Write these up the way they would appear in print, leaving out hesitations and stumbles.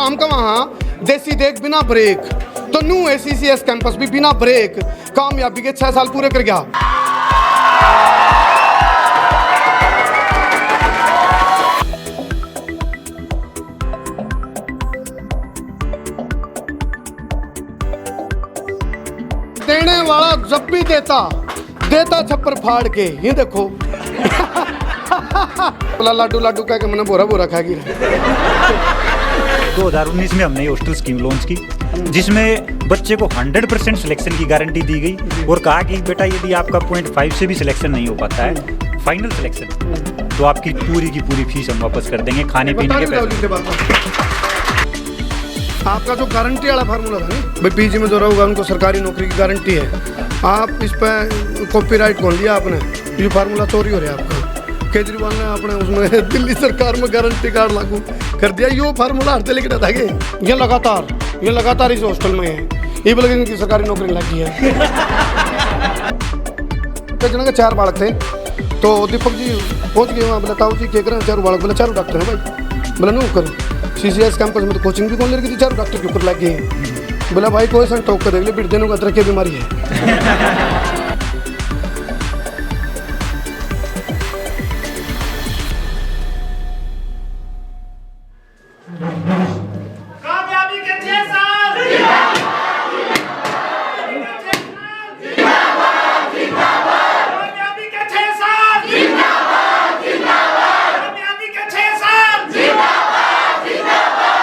आम का वहाँ देसी देख बिना ब्रेक, तो न्यू ACCS कैंपस भी बिना ब्रेक कामयाबी के 6 साल पूरे कर गया। देने वाला जब भी देता छप्पर फाड़ के, ये देखो लाडू लाडू कह के मैंने बोरा बोरा खा गया। 2019 में हमने ये हॉस्टल स्कीम लॉन्च की, जिसमें बच्चे को 100% सिलेक्शन की गारंटी दी गई और कहा कि बेटा यदि आपका 0.5 से भी सिलेक्शन नहीं हो पाता है, फाइनल सिलेक्शन, तो आपकी पूरी की पूरी फीस हम वापस कर देंगे, खाने पीने के पैसे। आपका जो गारंटी वाला फार्मूला था ना भाई, PG में जो रहोगा उनको सरकारी नौकरी की गारंटी है, आप इस पे कॉपीराइट खोल लिया आपने, ये फार्मूला चोरी हो रहा है आपका। केजरीवाल ने आपने उसमें दिल्ली सरकार में गारंटी कार्ड लागू कर दिया, यो फार्मूला हटते लेके था कि ये लगातार इस हॉस्टल में है, ये बोले इनकी सरकारी नौकरी लगी है। जना के 4 बालक थे, तो दीपक जी पहुंच गए वहाँ, बोले ताऊ जी क्या करें 4 बालक, बोले 4 डॉक्टर हैं भाई, बोले नो कर CCS कैंपस में तो कोचिंग भी कौन ले रही थी, 4 डॉक्टर के ऊपर लग गए। बोला भाई कोई सन टोक कर देख ले, बिट देने को अदरक की बीमारी है। कामयाबी के 6 साल, कामयाबी के 6 साल, कामयाबी के 6 साल,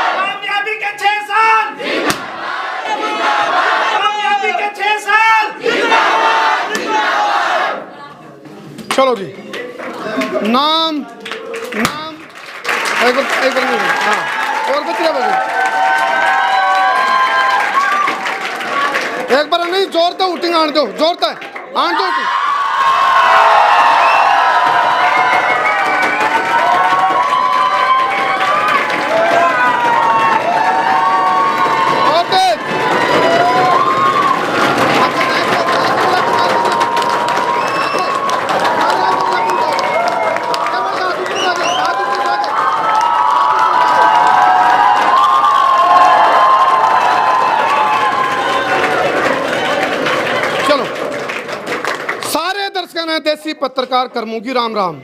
कामयाबी के 6 साल, कामयाबी के 6 साल। चलो जी, नाम एक बार हाँ, और बच्चे एक बार नहीं जोरता उठेंगे, आन दो जोरता है, आन दो देसी पत्रकार कर्मों की राम राम।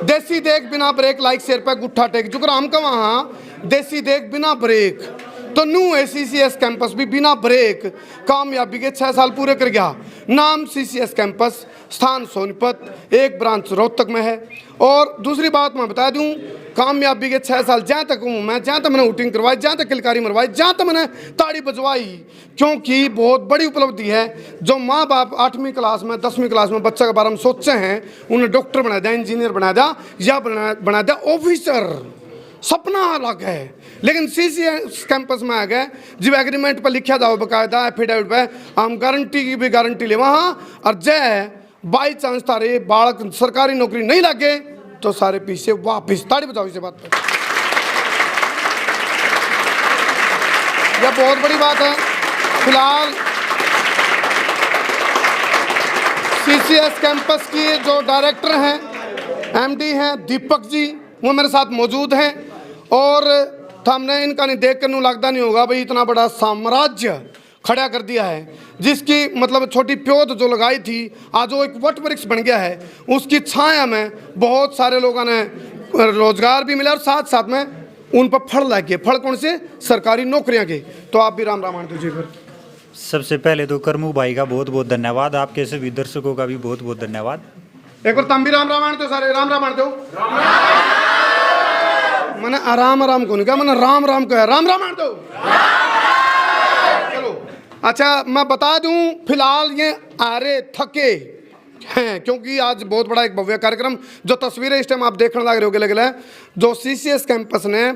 देसी देख बिना ब्रेक, लाइक शेयर पे गुट्ठा टेक, जुगर हम का वहाँ देसी देख बिना ब्रेक, तो न्यू ACCS कैंपस भी बिना ब्रेक कामयाबी के 6 साल पूरे कर गया। नाम CCS कैंपस, स्थान सोनीपत, एक ब्रांच रोहतक में है। और दूसरी बात मैं बता दूं, कामयाबी के 6 साल जहाँ तक हूँ मैं, जहाँ तक मैंने वोटिंग करवाई, जहाँ तक किलकारी मरवाई, जहाँ तक मैंने ताड़ी बजवाई, क्योंकि बहुत बड़ी उपलब्धि है। जो माँ बाप 8वीं क्लास में 10वीं क्लास में बच्चा के बारे में सोचे हैं, उन्हें डॉक्टर बना दिया, इंजीनियर बना दिया, या बना दिया ऑफिसर, सपना अलग है। लेकिन CCS कैंपस में आ गए, जब एग्रीमेंट पर लिखा जाओ बकायदा एफिडेविट पे, हम गारंटी की भी गारंटी ले वहाँ, और जय बाई चांस तारे बालक सरकारी नौकरी नहीं लगे तो सारे पीछे वापिस। ताड़ी बजाओ इसे बात पर, यह बहुत बड़ी बात है। फिलहाल CCS कैंपस की जो डायरेक्टर हैं, MD हैं दीपक जी, वो मेरे साथ मौजूद हैं। और हमने इनका नहीं देख कर लगता नहीं होगा भाई इतना बड़ा साम्राज्य खड़ा कर दिया है, जिसकी मतलब छोटी प्योद जो लगाई थी आज वो एक वट वृक्ष बन गया है। उसकी छाया में बहुत सारे लोगों ने रोजगार भी मिला और साथ साथ में उन पर फल लगे। फल कौन से? सरकारी नौकरियां के। तो आप भी राम राम मान दीजिए। फिर सबसे पहले तो करमू भाई का बहुत बहुत धन्यवाद, आपके सभी दर्शकों का भी बहुत बहुत धन्यवाद। एक बार तुम भी राम राम मानते हो, सारे राम राम मानते हो। मैंने आराम आराम को नहीं कहा, मैंने राम राम कहा, राम राम मानते हो। चलो अच्छा मैं बता दूं, फिलहाल ये आरे थके हैं क्योंकि आज बहुत बड़ा एक भव्य कार्यक्रम, जो तस्वीरें इस टाइम आप देखने लग रहे हो, जो CCS कैंपस ने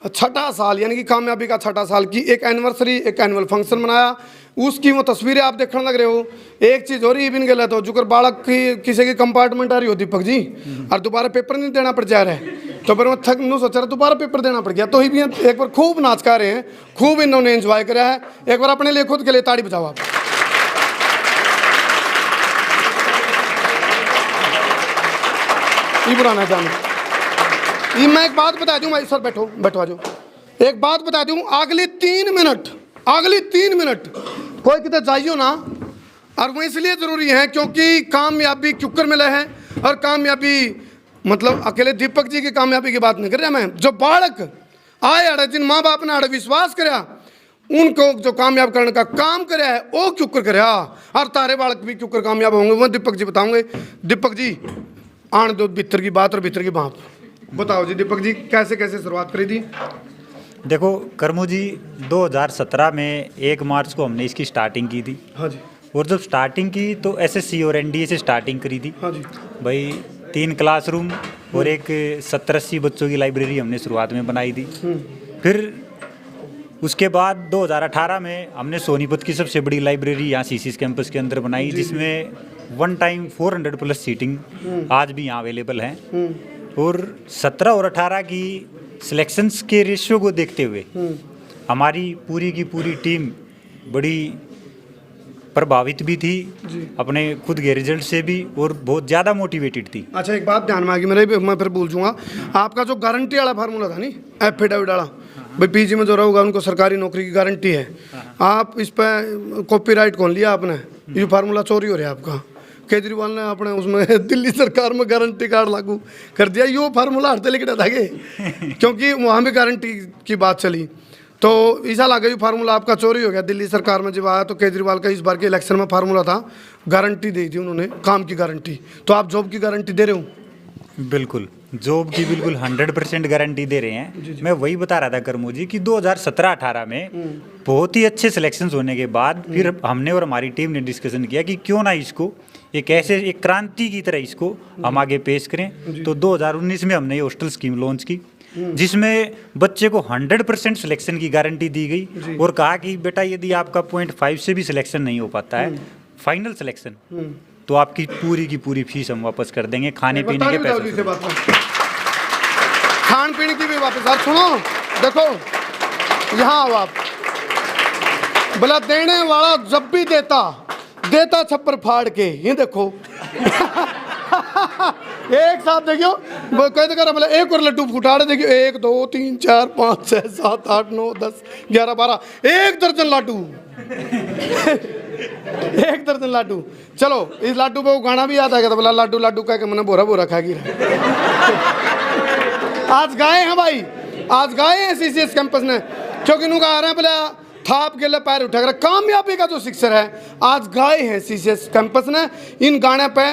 6ठा साल यानी कि कामयाबी का 6ठा साल की एक एनिवर्सरी, एक एनुअल फंक्शन बनाया, उसकी वो तस्वीरें आप देखने लग रहे हो। एक चीज़ हो रही है बिन गलत हो, जुकर बालक की किसी की कंपार्टमेंट आ रही हो दीपक जी, और दोबारा पेपर नहीं देना पड़ जा रहा है, तो फिर मैं थक नू सोच रहा दोबारा पेपर देना पड़ गया। तो ही भी एक बार खूब नाच का रहे हैं, खूब इन्होंने एंजॉय करा है। एक बार अपने लिए खुद के लिए ताड़ी बजाओ आप। ये बुरा ना जानो। ये मैं एक बात बता दूं, मैं सर बैठो बैठो आ जाओ। एक बात बता दूं, अगली 3 मिनट कोई कितने जाइयो ना, और वो इसलिए ज़रूरी है क्योंकि कामयाबी क्योंकर मिले हैं, और कामयाबी मतलब अकेले दीपक जी की कामयाबी की बात नहीं कर रहा मैं, जो बालक आए अड़े, जिन माँ बाप ने अड़े विश्वास कराया, उनको जो कामयाब करने का काम करे है वो क्योंकर करे, और तारे बालक भी क्योंकर कामयाब होंगे वो दीपक जी बताओगे। दीपक जी आन दो भीतर की बात और भीतर की बात बताओ जी। दीपक जी कैसे कैसे शुरुआत करी थी? देखो करमू जी, 2017 में 1 मार्च को हमने इसकी स्टार्टिंग की थी। हाँ जी। और जब स्टार्टिंग की तो एसएससी और एनडीए से स्टार्टिंग करी थी। हाँ जी। भाई 3 क्लासरूम और एक 70-80 बच्चों की लाइब्रेरी हमने शुरुआत में बनाई थी। फिर उसके बाद 2018 में हमने सोनीपत की सबसे बड़ी लाइब्रेरी यहाँ सीसीएस कैंपस के अंदर बनाई, जिसमें 1 टाइम 400 प्लस सीटिंग आज भी यहाँ अवेलेबल हैं। और 17 और 18 की सिलेक्शंस के रेशियो को देखते हुए हमारी पूरी की पूरी टीम बड़ी प्रभावित भी थी अपने खुद के रिजल्ट से भी, और बहुत ज़्यादा मोटिवेटेड थी। अच्छा एक बात ध्यान में आ गई मेरे, मैं फिर भूल जाऊंगा, आपका जो गारंटी वाला फार्मूला था नहीं, एफिडेविट वाला, भाई पीजी में जो रहेगा उनको सरकारी नौकरी की गारंटी है, आप इस पर कॉपीराइट कौन लिया आपने? ये फार्मूला चोरी हो रहा है आपका। केजरीवाल ने अपने उसमें दिल्ली सरकार में गारंटी कार्ड लागू कर दिया, यो फार्मूला हटते लेके था क्योंकि वहाँ भी गारंटी की बात चली, तो ऐसा लगा ये फार्मूला आपका चोरी हो गया। दिल्ली सरकार में जब आया तो केजरीवाल का इस बार के इलेक्शन में फार्मूला था, गारंटी दी थी उन्होंने, काम की गारंटी, तो आप जॉब की गारंटी दे रहे हो? बिल्कुल, जॉब की बिल्कुल 100% गारंटी दे रहे हैं। मैं वही बता रहा था करमू जी कि 2017-18 में बहुत ही अच्छे सिलेक्शंस होने के बाद फिर हमने और हमारी टीम ने डिस्कशन किया कि क्यों ना इसको एक क्रांति की तरह इसको हम आगे पेश करें। तो 2019 में हमने ये हॉस्टल स्कीम लॉन्च की, जिसमें बच्चे को 100% सिलेक्शन की गारंटी दी गई, और कहा कि बेटा यदि आपका 0.5 से भी सिलेक्शन नहीं हो पाता है फाइनल सिलेक्शन, तो आपकी पूरी की पूरी फीस हम वापस कर देंगे, खाने पीने के पैसे। खान पीने की भी वापस। आप सुनो, देखो यहाँ आओ आप, बोला देने वाला जब भी देता छप्पर फाड़ के, ये देखो एक साथ देखियो, कहते कर बोले एक और लड्डू फुटाड़े, देखियो 1 2 3 4 5 6 7 8 9 10 11 12, 1 दर्जन लाडू 1 दर्जन लाडू। चलो इस लाडू पे वो गाना भी याद आ गया था, बोला लाडू लाडू कह के मैंने बोरा बोरा खा गई। आज गाए हैं भाई, आज गाए हैं सीसीएस कैंपस ने, क्योंकि नु गा रहे हैं बोला थाप के लिए पैर उठा कर, कामयाबी का जो शिक्षक है आज गाए हैं सीसीएस कैंपस ने, इन गाने पे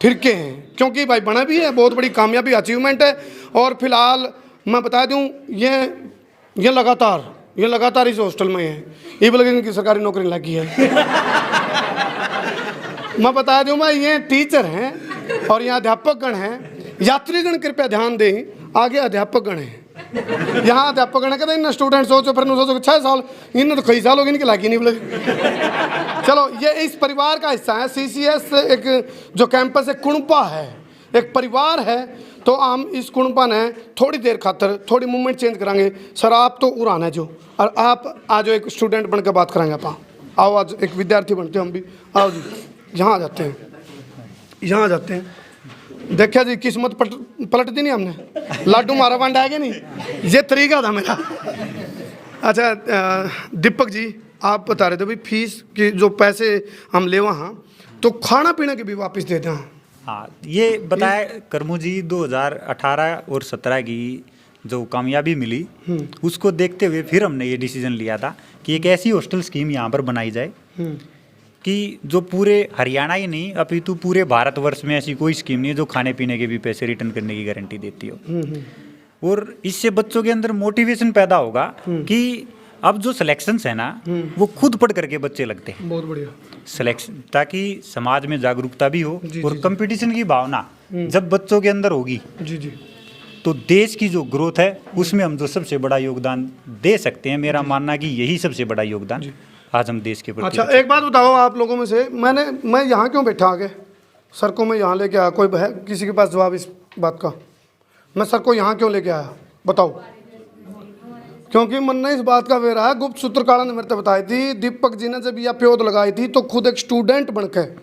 ठिरके हैं, क्योंकि भाई बना भी है, बहुत बड़ी कामयाबी अचीवमेंट है। और फिलहाल मैं बता दूं ये लगातार इस हॉस्टल में है, ये बोले इनकी सरकारी नौकरी लगी है। मैं बता दूं मैं, ये टीचर हैं और यहाँ अध्यापकगण हैं, यात्रीगण कृपया ध्यान दें, आगे अध्यापकगण हैं, यहाँ अध्यापकगण कहते इन स्टूडेंट सोचो, फिर सोचो 6 साल, इन्हें तो कई साल हो गए इनकी लागी नहीं बोले। चलो ये इस परिवार का हिस्सा है। सीसीएस एक जो कैंपस है कुणपा है, एक परिवार है, तो हम इस कुणपा ने थोड़ी देर खातर थोड़ी मूवमेंट चेंज करांगे। सर आप तो उड़ान है जो, और आप आज एक स्टूडेंट बन के बात कराएंगे। आप आओ, आज एक विद्यार्थी बनते हैं हम भी, आओ जी यहाँ आ जाते हैं, यहाँ आ जाते हैं। देखा जी किस्मत पलट दी नहीं हमने, लाडू मारा बंड आएगा नहीं, ये तरीका था मेरा। अच्छा दीपक जी आप बता रहे थे भाई फीस की जो पैसे हम ले वहाँ, तो खाना पीना के भी वापस देते हैं। हाँ, ये बताया करमू जी 2018 और 17 की जो कामयाबी मिली, उसको देखते हुए फिर हमने ये डिसीजन लिया था कि एक ऐसी हॉस्टल स्कीम यहाँ पर बनाई जाए कि जो पूरे हरियाणा ही नहीं अपितु पूरे भारतवर्ष में ऐसी कोई स्कीम नहीं है जो खाने पीने के भी पैसे रिटर्न करने की गारंटी देती हो। और इससे बच्चों के अंदर मोटिवेशन पैदा होगा कि अब जो सिलेक्शंस है ना वो खुद पढ़ करके बच्चे लगते हैं। बहुत बढ़िया सिलेक्शन, ताकि समाज में जागरूकता भी हो और कंपटीशन की भावना जब बच्चों के अंदर होगी जी तो देश की जो ग्रोथ है उसमें हम जो सबसे बड़ा योगदान दे सकते हैं। मेरा मानना कि यही सबसे बड़ा योगदान आज हम देश के प्रति। अच्छा एक बात बताओ आप लोगों में से, मैं यहाँ क्यों बैठा आगे, सर को मैं यहाँ लेके आया, कोई है किसी के पास जवाब इस बात का? मैं सर को यहाँ क्यों लेके आया बताओ? क्योंकि मन ने इस बात का वे रहा, गुप्त सूत्रकारों ने मेरे को बताई थी, दीपक जी ने जब यह प्योद लगाई थी तो खुद एक स्टूडेंट बनकर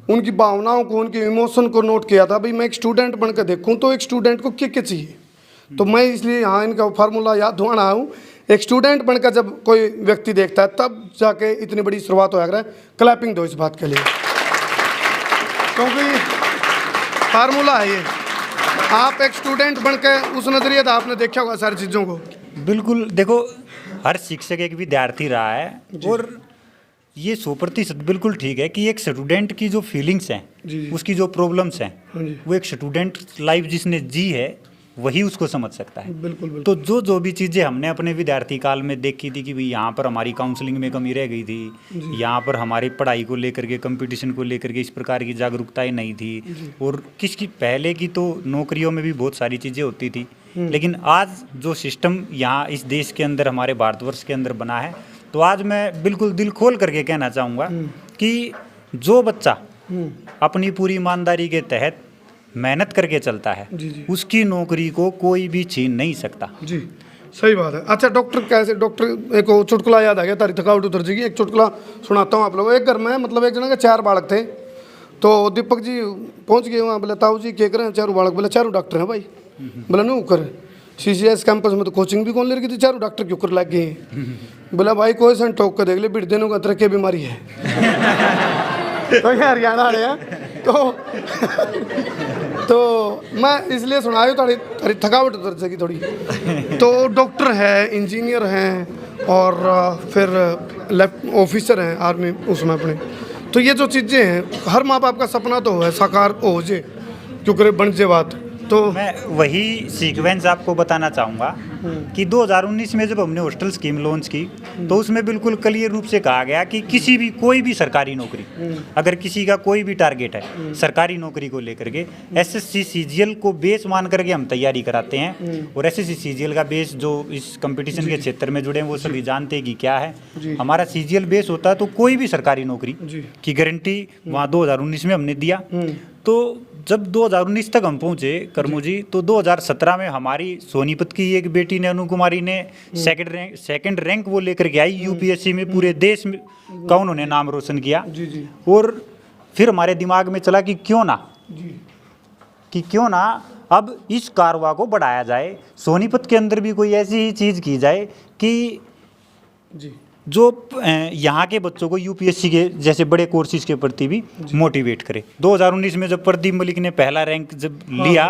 उनकी भावनाओं को, उनके इमोशन को नोट किया था। भाई मैं एक स्टूडेंट बनकर देखूं तो एक स्टूडेंट को क्या क्या चाहिए, तो मैं इसलिए यहाँ इनका फार्मूला याद धुआना हूँ। एक स्टूडेंट बनकर जब कोई व्यक्ति देखता है तब जाके इतनी बड़ी शुरुआत हो रहा है। क्लैपिंग दो इस बात के लिए, क्योंकि फार्मूला है ये। आप एक स्टूडेंट बनकर उस नज़रिए से आपने देखा होगा सारी चीज़ों को। बिल्कुल, देखो हर शिक्षक एक विद्यार्थी रहा है और ये 100% बिल्कुल ठीक है कि एक स्टूडेंट की जो फीलिंग्स हैं, उसकी जो प्रॉब्लम्स हैं, वो एक स्टूडेंट लाइफ जिसने जी है वही उसको समझ सकता है। बिल्कुल। तो जो भी चीज़ें हमने अपने विद्यार्थी काल में देखी थी कि भाई यहाँ पर हमारी काउंसलिंग में कमी रह गई थी, यहाँ पर हमारी पढ़ाई को लेकर के, कंपटीशन को लेकर के इस प्रकार की जागरूकताएं नहीं थी, और किसकी पहले की तो नौकरियों में भी बहुत सारी चीज़ें होती थी। लेकिन आज जो सिस्टम यहाँ इस देश के अंदर, हमारे भारतवर्ष के अंदर बना है, तो आज मैं बिल्कुल दिल खोल करके कहना चाहूँगा कि जो बच्चा अपनी पूरी ईमानदारी के तहत मेहनत करके चलता है, उसकी नौकरी को कोई भी छीन नहीं सकता। जी, सही बात है। अच्छा, डॉक्टर कैसे, डॉक्टर एक वो चुटकुला याद आ गया, तारी थकावट उतर जाएगी। एक चुटकुला सुनाता हूँ आप लोगों को। एक घर में मतलब एक जना के 4 बालक थे, तो दीपक जी पहुँच गए वहाँ। बोले ताऊ जी क्या करें, 4 बालक। बोले 4 डॉक्टर हैं भाई। बोला नहीं कर, CCS कैंपस में तो कोचिंग भी कौन ले रही थी, 4 डॉक्टर क्यों कर लग गए हैं। बोला भाई कोई सन ठोक कर देख ले, बिट देने को तरह की बीमारी है। तो यार हरियाणा वाले हैं तो मैं इसलिए सुना रही थोड़ी थकावट उतर जाएगी थोड़ी। तो डॉक्टर है, इंजीनियर हैं और फिर लेफ्ट ऑफिसर हैं आर्मी उसमें अपने। तो ये जो चीज़ें हैं, हर माँ बाप का सपना तो है साकार हो जे, क्योंकि बन जे बात। तो मैं वही सीक्वेंस आपको बताना चाहूँगा कि 2019 में जब हमने हॉस्टल स्कीम लॉन्च की, तो उसमें बिल्कुल क्लियर रूप से कहा गया कि किसी भी कोई भी सरकारी नौकरी, अगर किसी का कोई भी टारगेट है सरकारी नौकरी को लेकर के, SSC CGL को बेस मान करके हम तैयारी कराते हैं। और SSC CGL का बेस जो इस कंपटीशन के क्षेत्र में जुड़े हैं वो सभी जानते हैं कि क्या है। हमारा CGL बेस होता है, तो कोई भी सरकारी नौकरी की गारंटी वहाँ 2019 में हमने दिया। तो जब 2019 तक हम पहुँचे करमू जी, तो 2017 में हमारी सोनीपत की एक बेटी ने, अनु कुमारी ने सेकंड रैंक वो लेकर के आई UPSC में, पूरे देश में का उन्होंने नाम रोशन किया। और फिर हमारे दिमाग में चला कि क्यों ना अब इस कारवा को बढ़ाया जाए, सोनीपत के अंदर भी कोई ऐसी ही चीज़ की जाए कि जो यहाँ के बच्चों को UPSC के जैसे बड़े कोर्सेज के प्रति भी मोटिवेट करे। 2019 में जब प्रदीप मलिक ने पहला रैंक जब लिया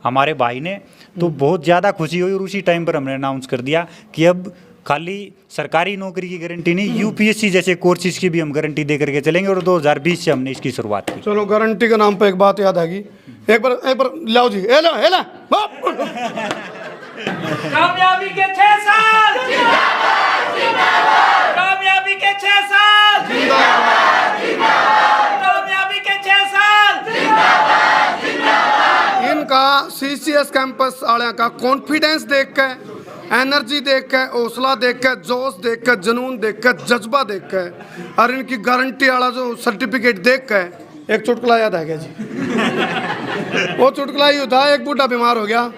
हमारे भाई ने, तो बहुत ज़्यादा खुशी हुई, और उसी टाइम पर हमने अनाउंस कर दिया कि अब खाली सरकारी नौकरी की गारंटी नहीं, UPSC जैसे कोर्सेज की भी हम गारंटी दे करके चलेंगे। और 2020 से हमने इसकी शुरुआत की। चलो, गारंटी के नाम पर एक बात याद आ गई। एक बार लाओ जी, हेला कामयाबी के 6 साल, कामयाबी के 6 साल, कामयाबी के 6 साल। इनका CCS कैंपस वाले का कॉन्फिडेंस देख के, एनर्जी देख के, हौसला देख के, जोश देख के, जुनून देख के, जज्बा देख के, और इनकी गारंटी वाला जो सर्टिफिकेट देख के एक चुटकुला याद आ गया जी। वो चुटकुला ही था, एक बूढ़ा बीमार हो गया।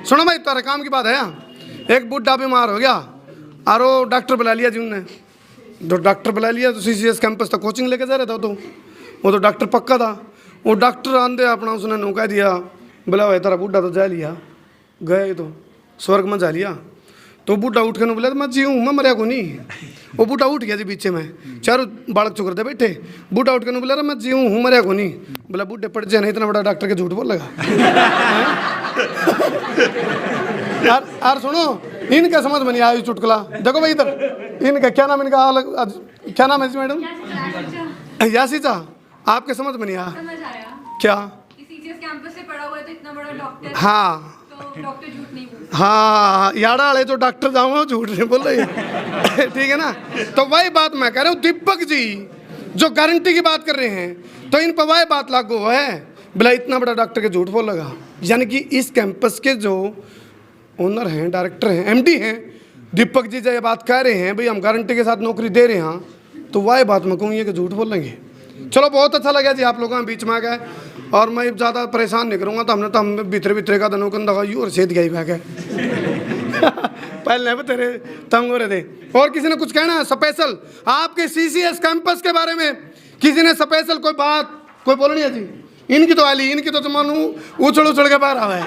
सुनो भाई, तारे काम की बात है यहाँ। एक बूढ़ा बीमार हो गया और वो डॉक्टर बुला लिया जी उनने। तो डॉक्टर बुला लिया, तो CCS कैंपस तक कोचिंग लेके जा रहा था। तो वो तो डॉक्टर पक्का था। वो डॉक्टर आंदे अपना उसने नु कह दिया, बोला भाई तारा बूढ़ा तो जा लिया, गए तो स्वर्ग में जा लिया। तो बूढ़ा उठ के न बोला मैं जी हूँ, मैं मरिया को नहीं। वो बूढ़ा उठ गया जी पीछे में, 4 बालक चुकर दे बैठे। बूढ़ा उठ के न बोला मैं जी हूँ, मरिया को नहीं। बोला बूढ़े पड़ जाए नहीं, इतना बड़ा डॉक्टर के झूठ बोल लगा। यार सुनो, इनका समझ में नहीं आया चुटकुला। देखो भाई इधर, इनका क्या नाम, इनका अलग क्या नाम है जी मैडम? यासीचा। आपके समझ में नहीं आया? समझ आया क्या? CCS कैंपस से पढ़ा हुआ है तो इतना बड़ा डॉक्टर। हाँ, तो डॉक्टर झूठ नहीं बोलते। हाँ, याड़ा वाले जो डॉक्टर जाऊँ झूठ नहीं बोल रहे। ठीक है ना? तो वही बात मैं कह रहा हूँ, दीपक जी जो गारंटी की बात कर रहे हैं, तो इन पर वही बात लागू है। बोला इतना बड़ा डॉक्टर के झूठ बोल लगा। यानी कि इस कैंपस के जो ओनर हैं, डायरेक्टर हैं, MD हैं, दीपक जी जो ये बात कह रहे हैं भाई हम गारंटी के साथ नौकरी दे रहे हैं, तो वही बात मैं कहूँ ये कि झूठ बोलेंगे। चलो, बहुत अच्छा लगा जी आप लोगों के बीच में आ गए, और मैं ज़्यादा परेशान नहीं करूँगा। तो हमने तो हम भीतर का दनों कंधा यू और सेध गई बह पहले तेरे तंग हो रहे थे। और किसी ने कुछ कहना है स्पेशल आपके CCS कैंपस के बारे में? किसी ने स्पेशल कोई बात कोई बोलनी है जी? इनकी तो आली, इनकी तो मानू उछल के बाहर आवा है।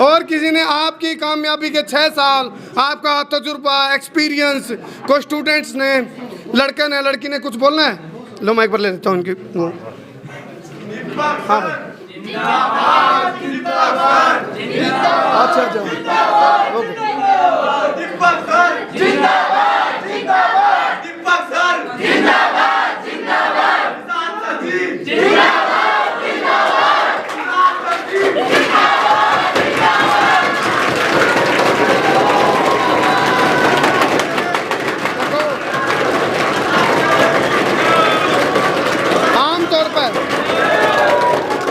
और किसी ने आपकी कामयाबी के 6 साल आपका तजुर्बा एक्सपीरियंस, कोई स्टूडेंट्स ने, लड़के ने, लड़की ने कुछ बोलना है? लो माइक पर ले लेता हूँ उनकी वो। हाँ भाई अच्छा अच्छा ओके।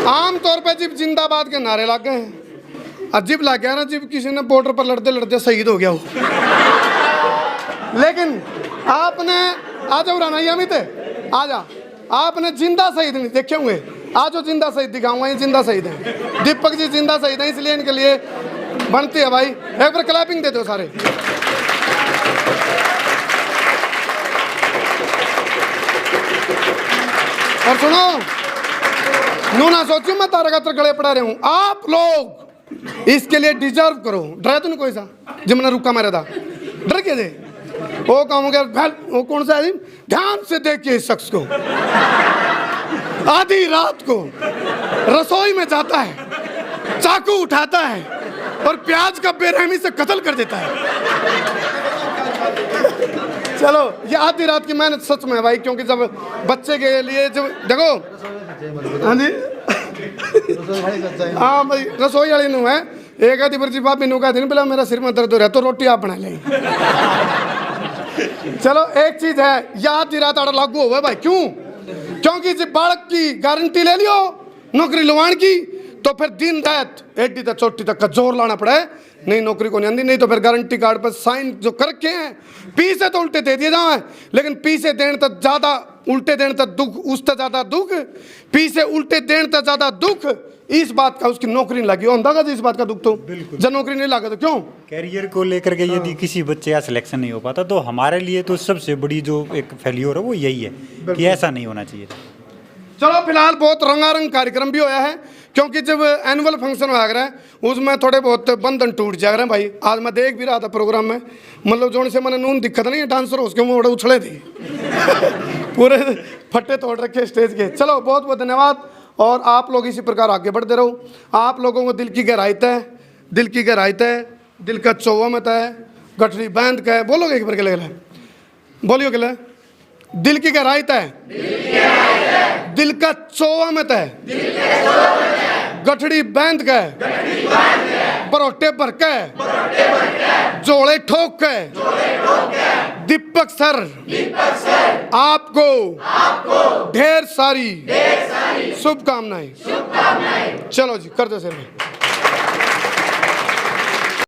आमतौर पे जिब जिंदाबाद के नारे लग गए हैं, अजीब लग गया ना जिब किसी ने बॉर्डर पर लड़ते लड़ते शहीद हो गया हो। लेकिन आपने आज उड़ाना ही अमित आजा, आपने जिंदा शहीद नहीं देखे हुए। आज जो जिंदा शहीद दिखाऊंगा ये जिंदा शहीद है। दीपक जी जिंदा शहीद है, इसलिए इनके लिए बनती है भाई। एक बार क्लैपिंग दे दो सारे। और सुनो, नू ना सोचो मैं तारा का गले पड़ा रहा हूं। आप लोग इसके लिए डिजर्व करो। डरा तो नहीं कोई सा जब मैंने रुका मारा था, डर के दे वो काम हो गया। वो कौन सा है? ध्यान से देखिए इस शख्स को, आधी रात को रसोई में जाता है, चाकू उठाता है और प्याज का बेरहमी से कत्ल कर देता है। चलो ये आधी रात की मेहनत सच में है भाई, क्योंकि जब बच्चे के लिए जब देखो, हाँ जी हाँ भाई रसोई वाली नू है। एक आधी बर्जी भाभी नू कहती पहले मेरा सिर में दर्द हो रहा है तो रोटी आप बना लें। चलो एक चीज है, यह आधी रात आड़ा लागू हुआ भाई। क्यों? क्योंकि जब बालक की गारंटी ले लियो नौकरी लवाण की, तो फिर दिन रात एडी तक चोटी तक का जोर लाना पड़ा है। नहीं नौकरी को नहीं आती, नहीं तो फिर गारंटी कार्ड पर साइन जो कर रखे हैं पी से तो उल्टे दे दिए जाए, लेकिन पी से देने तक ज्यादा उल्टे देने तक दुख, उससे ज्यादा दुख पी से उल्टे देने तक ज्यादा दुख इस बात का उसकी नौकरी नहीं लगी होता इस बात का दुख। तो जब नौकरी नहीं लगा तो क्यों? कैरियर को लेकर के यदि किसी बच्चे का सिलेक्शन नहीं हो पाता तो हमारे लिए तो सबसे बड़ी जो एक फेल्योर है वो यही है कि ऐसा नहीं होना चाहिए। चलो फिलहाल बहुत रंगारंग कार्यक्रम भी होया है, क्योंकि जब एनुअल फंक्शन हो रहा है उसमें थोड़े बहुत बंधन टूट जा रहे हैं भाई। आज मैं देख भी रहा था प्रोग्राम में, मतलब जोन से मैंने नून दिक्कत नहीं, डांसर उसके मुँह बड़े उछले थे पूरे फट्टे तोड़ रखे स्टेज के। चलो बहुत बहुत धन्यवाद, और आप लोग इसी प्रकार आगे बढ़ते रहो। आप लोगों को दिल की गहराई तय, दिल की गहराई तय, दिल का चौवा में तय, गठरी बांध के बोलोगे एक बार के लिए, बोलियो के लिए, दिल की गहराई तय, दिल का चौवा में तय, गठड़ी बांध के, बरोटे भर के, जोड़े ठोक के, दीपक सर आपको ढेर सारी शुभकामनाएं। चलो जी कर दो सर।